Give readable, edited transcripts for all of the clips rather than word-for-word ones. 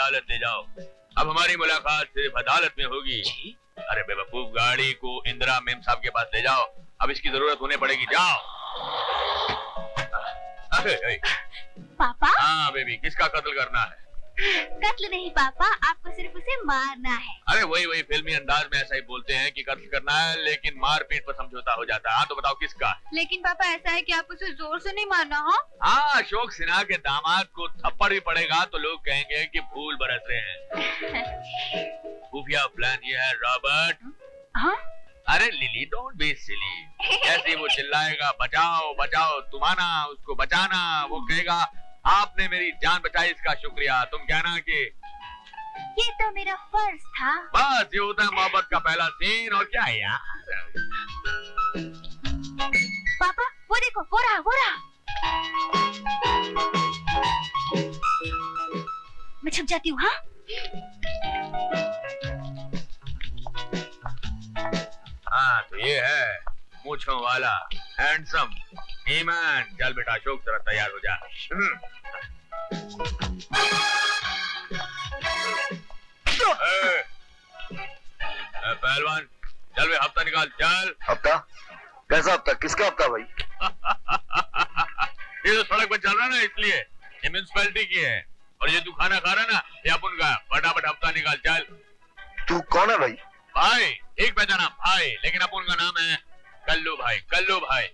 अदालत ले जाओ। अब हमारी मुलाकात सिर्फ अदालत में होगी। अरे बेवकूफ, गाड़ी को इंदिरा मेम साहब के पास ले जाओ, अब इसकी जरूरत होने पड़ेगी। जाओ। पापा? हाँ बेबी, किसका कत्ल करना है? कत्ल नहीं पापा, आपको सिर्फ उसे मारना है। अरे वही फिल्मी अंदाज में ऐसा ही बोलते हैं कि कत्ल करना है, लेकिन मारपीट पर समझौता हो जाता है। हाँ तो बताओ किसका? लेकिन पापा ऐसा है कि आप उसे जोर से नहीं मारना। हाँ, अशोक सिन्हा के दामाद को थप्पड़ भी पड़ेगा तो लोग कहेंगे कि फूल बरस रहे हैं। खुफिया प्लान ये है रॉबर्ट। हाँ? अरे लिली, डोंट बी सिली। जैसे वो चिल्लाएगा बचाओ बचाओ, तुम आना उसको बचाना, वो कहेगा आपने मेरी जान बचाई, इसका शुक्रिया। तुम कहना कि ये तो मेरा फर्ज था। बस ये होता है मोहब्बत का पहला सीन। और क्या है यार? पापा वो देखो, वो रहा। मैं छुप जाती हूँ। हाँ हाँ तो ये है मूंछों वाला हैंडसम ईमान। चल बेटा अशोक, जरा तैयार हो जा। पहलवान चल, वे हफ्ता निकाल। चल। हफ्ता? कैसा हफ्ता? किसका हफ्ता भाई? ये तो सड़क पर चल रहा ना, इसलिए। ये म्यूनसिपैलिटी की है, और ये तू खाना खा रहा ना, ये अपन का। फटाफट हफ्ता निकाल। चल। तू कौन है भाई? भाई, एक पहचाना भाई, लेकिन अपन का नाम है कल्लू भाई। कल्लू भाई।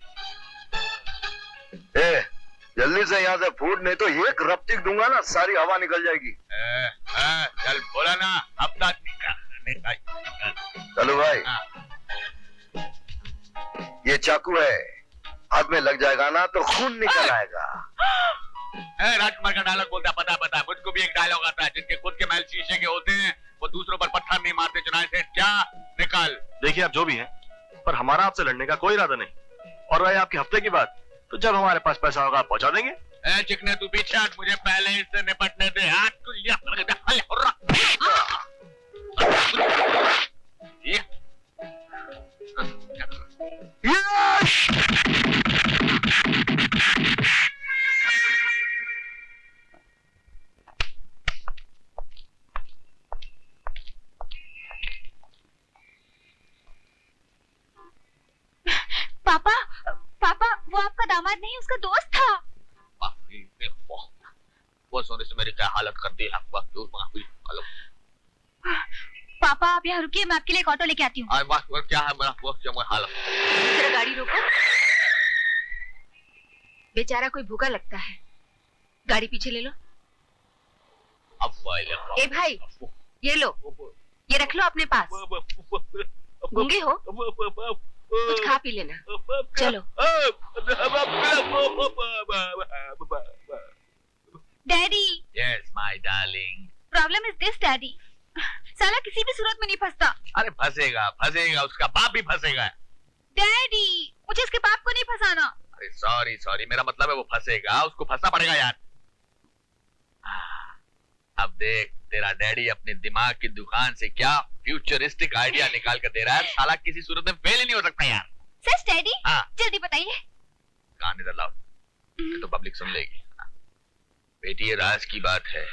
ए, जल्दी से यहाँ से फूट, नहीं तो एक रफ्तिक दूंगा ना, सारी हवा निकल जाएगी। चल बोला ना, हफ्ता निकाल। चलो भाई। ये चाकू है, हाथ में लग जाएगा ना तो खून निकल आएगा। राजकुमार का डायलॉग बोलता है, पता है मुझको भी एक डायलॉग आता है, जिनके खुद के महल शीशे के होते हैं वो दूसरों पर पत्थर नहीं मारते। चुनाव से क्या निकाल। देखिए आप जो भी हैं, पर हमारा आपसे लड़ने का कोई इरादा नहीं। और रही आपके हफ्ते की बात, तो जब हमारे पास पैसा होगा आप पहुंचा देंगे। चिकने तू पीछे हट, मुझे पहले इससे निपटने दे। पापा वो आपका दामाद नहीं, उसका दोस्त था। वो सोने से मेरी क्या हालत कर दी है। पापा आप यहाँ रुकिए, मैं आपके लिए एक ऑटो लेके आती हूँ। क्या है मेरा हालत? जरा गाड़ी रोको। बेचारा कोई भूखा लगता है। गाड़ी पीछे ले लो। ए भाई, ये लो, ये रख लो अपने पास। गूंगे हो? कुछ खा पी लेना। चलो। Daddy. Yes my darling. Problem is this daddy, साला किसी भी सूरत में नहीं फंसता। अरे फंसेगा, उसका बाप भी फंसेगा। डैडी मुझे इसके बाप को नहीं फंसाना। अरे सॉरी, मेरा मतलब है वो फंसेगा, उसको फंसना पड़ेगा यार। अब देख, तेरा डैडी अपने दिमाग की दुकान से क्या फ्यूचरिस्टिक आइडिया निकाल कर दे रहा है। साला किसी सूरत में फेल ही नहीं हो सकता यार। सच डैडी? हाँ। जल्दी बताइए। कान इधर लाओ, तो पब्लिक सुन लेगी। बेटी ये राज की बात है,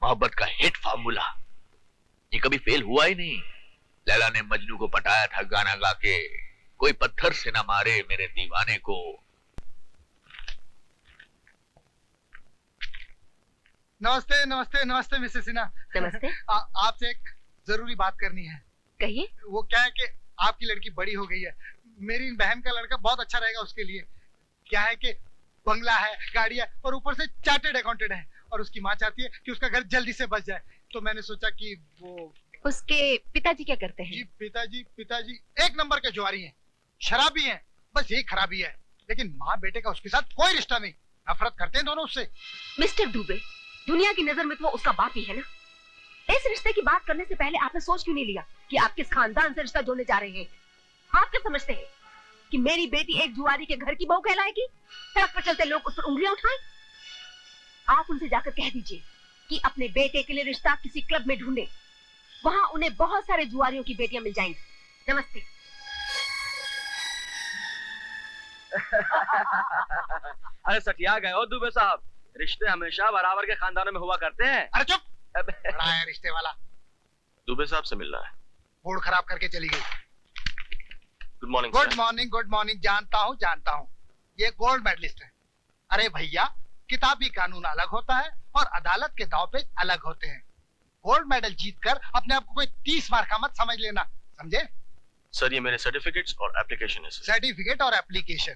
मोहब्बत का हिट फार्मूला, ये कभी फेल हुआ ही नहीं। लैला ने मजनू को पटाया था गाना गा के, कोई पत्थर से ना मारे मेरे दीवाने को। नमस्ते नमस्ते नमस्ते मिसेस सिन्हा। नमस्ते। आपसे एक जरूरी बात करनी है। कहिए। वो क्या है कि आपकी लड़की बड़ी हो गई है, मेरी बहन का लड़का बहुत अच्छा रहेगा उसके लिए। क्या है कि बंगला है, गाड़ी है, और ऊपर से चार्टर्ड अकाउंटेंट है, और उसकी माँ चाहती है कि उसका घर जल्दी से बच जाए। तो मैंने सोचा कि वो उसके पिताजी क्या करते हैं? जी पिताजी एक नंबर के जुआरी हैं, शराबी हैं, बस यही खराबी है। लेकिन माँ बेटे का उसके साथ कोई रिश्ता नहीं, नफरत करते हैं दोनों उससे। मिस्टर दुबे, दुनिया की नजर में तो वो उसका बाप ही है ना। इस रिश्ते की बात करने से पहले आपने सोच क्यों नहीं लिया कि आप किस खानदान से रिश्ता जोड़ने जा रहे हैं? आप क्या समझते हैं कि मेरी बेटी एक जुआरी के घर की बहू कहलाएगी? सड़क पर चलते लोग उस पर उंगलियां उठाएं? आप उनसे जाकर कह दीजिए कि अपने बेटे के लिए रिश्ता किसी क्लब में ढूंढे, वहां उन्हें बहुत सारे जुआरियों की बेटियां मिल जाएंगी। नमस्ते। अरे सटिया गए हो दुबे साहब, रिश्ते हमेशा बराबर के खानदानों में हुआ करते हैं। अरे चुप, लड़का आया रिश्ते वाला, दुबे साहब से मिलना है। मूड खराब करके चली गई। Good morning good morning, good morning. जानता हूँ ये गोल्ड मेडलिस्ट है। अरे भैया, किताबी कानून अलग होता है और अदालत के दाव पेच अलग होते हैं। गोल्ड मेडल जीतकर अपने आप को कोई 30 मार का मत समझ लेना, समझे? सर, ये मेरे सर्टिफिकेट्स और एप्लीकेशन है सर। सर्टिफिकेट और एप्लीकेशन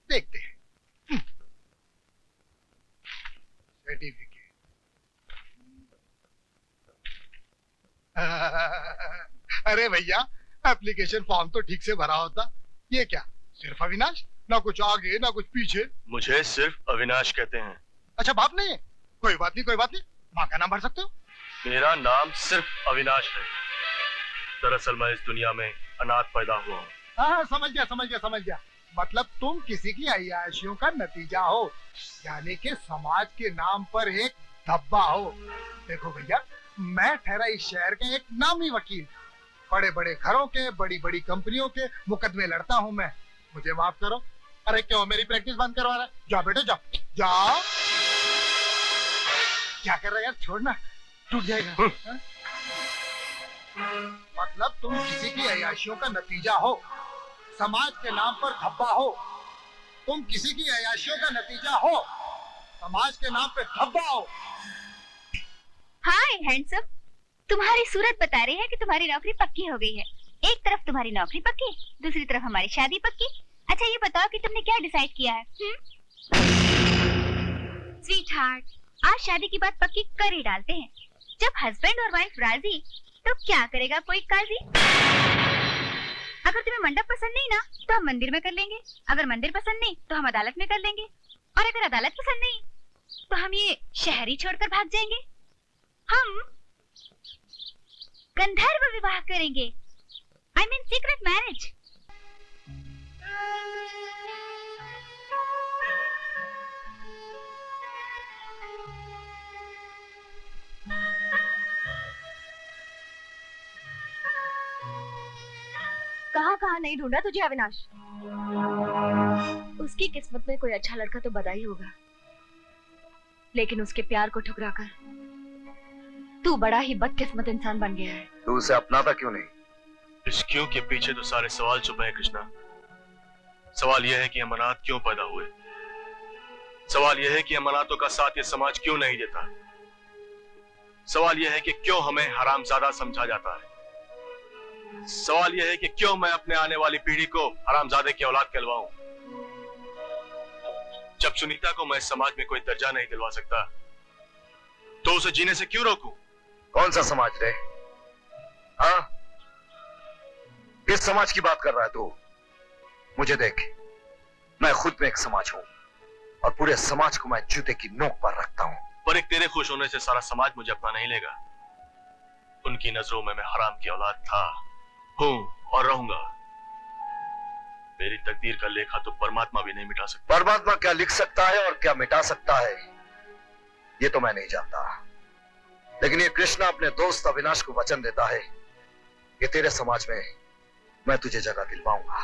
देखते हैं। सर्टिफिकेट। अरे भैया, एप्लीकेशन फॉर्म तो ठीक से भरा होता। ये क्या, सिर्फ अविनाश, ना कुछ आगे ना कुछ पीछे। मुझे सिर्फ अविनाश कहते हैं। अच्छा, बाप नहीं है? कोई बात नहीं, माँ का नाम भर सकते हो। मेरा नाम सिर्फ अविनाश है। दरअसल मैं इस दुनिया में अनाथ पैदा हुआ हूँ। हाँ, समझ गया। मतलब तुम किसी की अय्याशियों का नतीजा हो, यानी कि समाज के नाम पर एक धब्बा हो। देखो भैया, मैं ठहरा इस शहर के एक नामी वकील, बड़े बड़े घरों के, बड़ी बड़ी कंपनियों के मुकदमे लड़ता हूँ मैं। मुझे माफ करो। अरे क्यों मेरी प्रैक्टिस बंद करवा रहा है? जाओ बेटे, जाओ। क्या कर रहा है यार, छोड़ना, टूट जाएगा। हाँ? मतलब तुम किसी की अय्याशियों का नतीजा हो, समाज के नाम पर धब्बा हो। तुम किसी की अय्याशियों का नतीजा हो, समाज के नाम पे धब्बा हो। हाय हैंडसम, तुम्हारी सूरत बता रही है कि तुम्हारी नौकरी पक्की हो गई है। एक तरफ तुम्हारी नौकरी पक्की, दूसरी तरफ हमारी शादी पक्की। अच्छा ये बताओ कि तुमने क्या डिसाइड किया है? स्वीट हार्ट, आज शादी की बात पक्की कर ही डालते हैं। जब हस्बैंड और वाइफ राजी तो क्या करेगा कोई काजी। अगर तुम्हें मंडप पसंद नहीं ना तो हम मंदिर में कर लेंगे, अगर मंदिर पसंद नहीं तो हम अदालत में कर लेंगे, और अगर अदालत पसंद नहीं तो हम ये शहर ही छोड़कर भाग जाएंगे। हम गंधर्व विवाह करेंगे, आई मीन सीक्रेट मैरिज। कहाँ नहीं ढूंढा तुझे अविनाश? उसकी किस्मत में कोई अच्छा लड़का तो बधा ही होगा, लेकिन उसके प्यार को ठुकराकर तू बड़ा ही बदकिस्मत इंसान बन गया है। तू उसे अपनाता क्यों नहीं? इस क्यों के पीछे तो सारे सवाल छुपे हैं कृष्णा। सवाल यह है कि हम अनाथ क्यों पैदा हुए। सवाल यह है कि हम अनाथों का साथ ये समाज क्यों नहीं देता। सवाल यह है कि क्यों हमें हरामजादा समझा जाता है। सवाल यह है कि क्यों मैं अपने आने वाली पीढ़ी को हरामजादे की औलाद कहलवाऊं। जब सुनीता को मैं समाज में कोई दर्जा नहीं दिलवा सकता तो उसे जीने से क्यों रोकूं? कौन सा समाज रे? हाँ, किस समाज की बात कर रहा है तू? मुझे देख, मैं खुद में एक समाज हूं और पूरे समाज को मैं जूते की नोक पर रखता हूं। पर एक तेरे खुश होने से सारा समाज मुझे अपना नहीं लेगा। उनकी नजरों में मैं हराम की औलाद था, हूं और रहूंगा। मेरी तकदीर का लेखा तो परमात्मा भी नहीं मिटा सकता। परमात्मा क्या लिख सकता है और क्या मिटा सकता है ये तो मैं नहीं जानता, लेकिन ये कृष्णा अपने दोस्त अविनाश को वचन देता है कि तेरे समाज में मैं तुझे जगह दिलवाऊंगा।